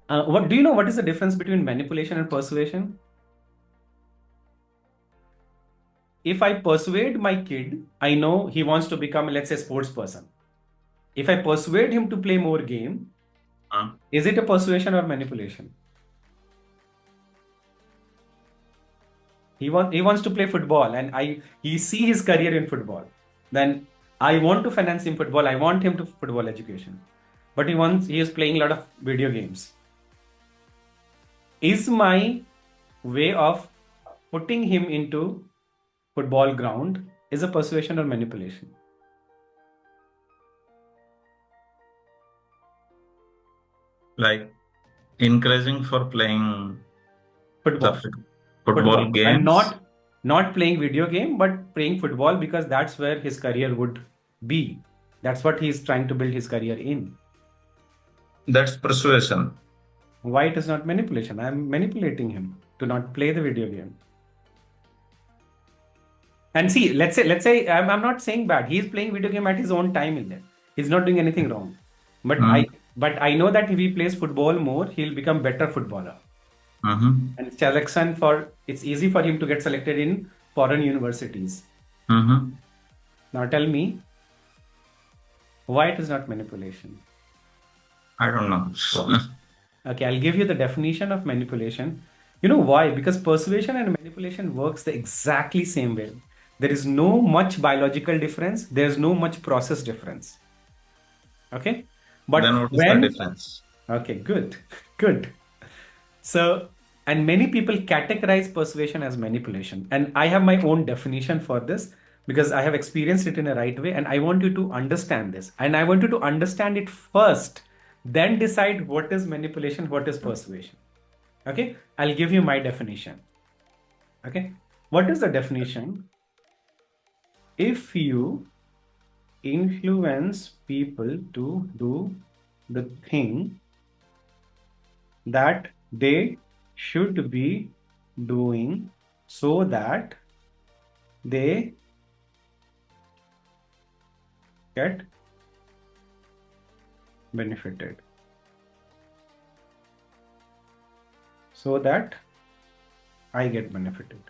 What do you know? What is the difference between manipulation and persuasion? If I persuade my kid, I know he wants to become, let's say, sports person. If I persuade him to play more game, Uh, is it a persuasion or manipulation? He wants to play football, and he see his career in football. Then I want to finance him football. I want him to football education, but he is playing a lot of video games. Is my way of putting him into football ground is a persuasion or manipulation? like encouraging for playing the Football. football Football, and games. not playing video game, but playing football because that's where his career would be. That's what he's trying to build his career in. That's persuasion. Why it is not manipulation? I'm manipulating him to not play the video game. And see, let's say I'm not saying bad. He's playing video game at his own time in there. He's not doing anything wrong. But Mm, I know that if he plays football more, he'll become better footballer. mhm, And selection for it's easy for him to get selected in foreign universities. mhm. Now tell me why it is not manipulation. I don't know. Okay, I'll give you the definition of manipulation. You know why? Because persuasion and manipulation works the exactly same way. There is no much biological difference. There's no much process difference. Okay, but Then what is the when difference? okay, good, good. So, and many people categorize persuasion as manipulation. And I have my own definition for this because I have experienced it in a right way. And I want you to understand this. And I want you to understand it first, then decide what is manipulation, what is persuasion. Okay, I'll give you my definition. Okay, what is the definition? If you influence people to do the thing that they should be doing so that they get benefited. So that I get benefited.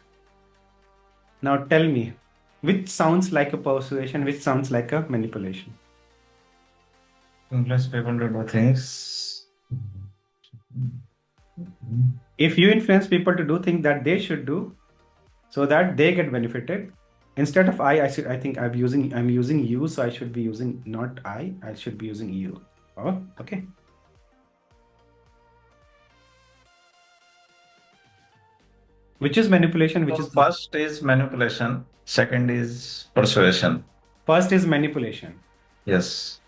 Now tell me, which sounds like a persuasion, which sounds like a manipulation? Influence people to do things. If you influence people to do things that they should do so that they get benefited, instead of I think I'm using you, so I should be using not I should be using you. Oh, okay. Which is manipulation, which So is first is manipulation, second is persuasion. first is manipulation. Yes.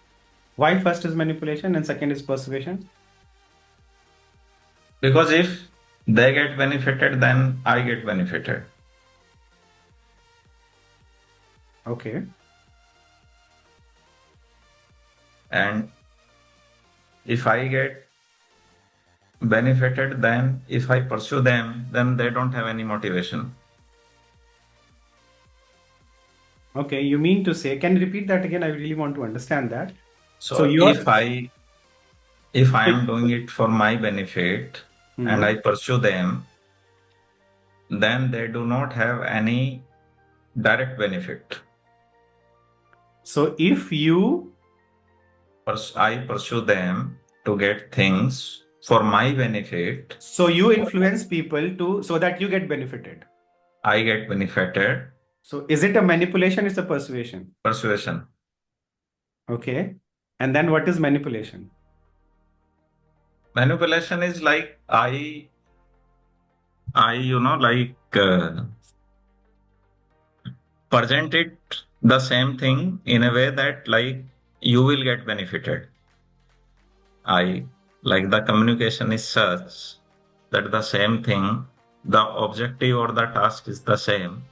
Why first is manipulation and second is persuasion? Because if they get benefited, then I get benefited. Okay. And if I get benefited, then if I pursue them, then they don't have any motivation. Okay, you mean to say, can you repeat that again? I really want to understand that. So So you're if I am doing it for my benefit and Mhm. I pursue them, then they do not have any direct benefit. So if you I pursue them to get things for my benefit, so you influence people to so that you get benefited. I get benefited. So is it a manipulation? It's a persuasion. Persuasion. Okay. And then what is manipulation? Manipulation is like present it the same thing in a way that like you will get benefited. I like the communication is such that the same thing, the objective or the task is the same,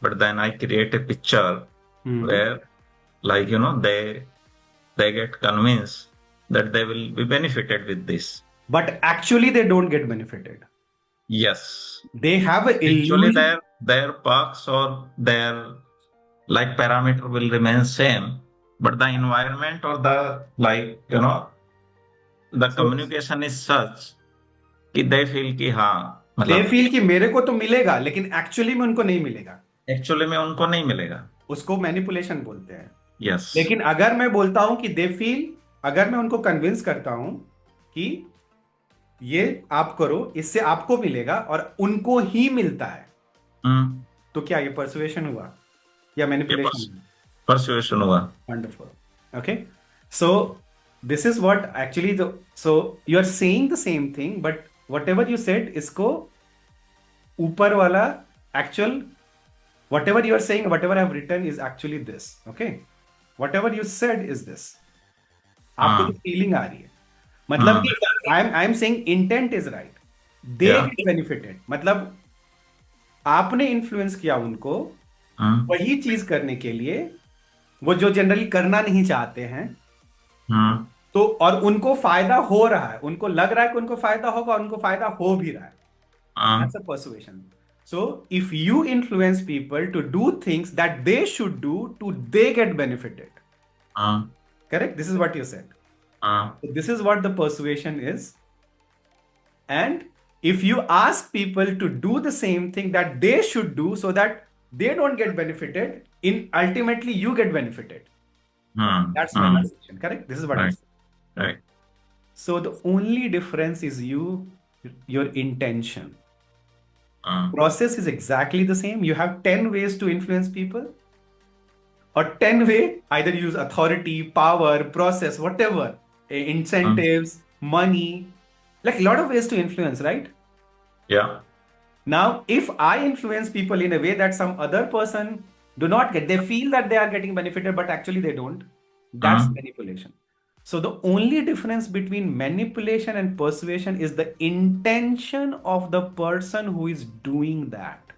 but then I create a picture Hmm. where they get convinced that they will be benefited with this. But actually they don't get benefited. Yes. They have an Actually illusion. their perks or their like parameter will remain same, but the environment or the the So communication is such कि they feel कि हाँ दे मतलब feel कि मेरे को तो मिलेगा लेकिन एक्चुअली में उनको नहीं मिलेगा। एक्चुअली में उनको नहीं मिलेगा। उसको मैनिपुलेशन बोलते हैं। यस। लेकिन अगर मैं बोलता हूं कि दे फील, अगर मैं उनको कन्विंस करता हूं कि ये आप करो इससे आपको मिलेगा और उनको ही मिलता है, हम्म। तो क्या ये परसुएशन हुआ या ये मैनिपुलेशन हुआ? परसुएशन हुआ। Wonderful. Okay. So this is what actually so you are saying the same thing, but whatever you said, इसको ऊपर वाला actual whatever you are saying, whatever I have written is actually this. Okay. Whatever you said is this. आपको जो हाँ। Feeling आ रही है, मतलब हाँ। कि I am saying intent is right, they या। गेट बेनिफिटेड, मतलब आपने इन्फ्लुएंस किया उनको हाँ। वही चीज करने के लिए वो जो जनरली करना नहीं चाहते हैं। हाँ। तो और उनको फायदा हो रहा है, उनको लग रहा है कि उनको फायदा होगा और उनको फायदा हो भी रहा है। हाँ। That's a persuasion. So if you influence people to do things that they should do to they get benefited. हाँ। Correct? This is what you said. हाँ। So this is what the persuasion is. And if you ask people to do the same thing that they should do so that they don't get benefited, in ultimately you get benefited. हाँ। That's हाँ। manipulation. Correct? This is what you right. said. Right. So the only difference is your intention. हाँ। Process is exactly the same. You have 10 ways to influence people, or 10 way, either use authority, power, process, whatever, हाँ। incentives, money, like a lot of ways to influence, right? या। Now, if I influence people in a way that some other person do not get, they feel that they are getting benefited, but actually they don't. That's हाँ। manipulation. So the only difference between manipulation and persuasion is the intention of the person who is doing that.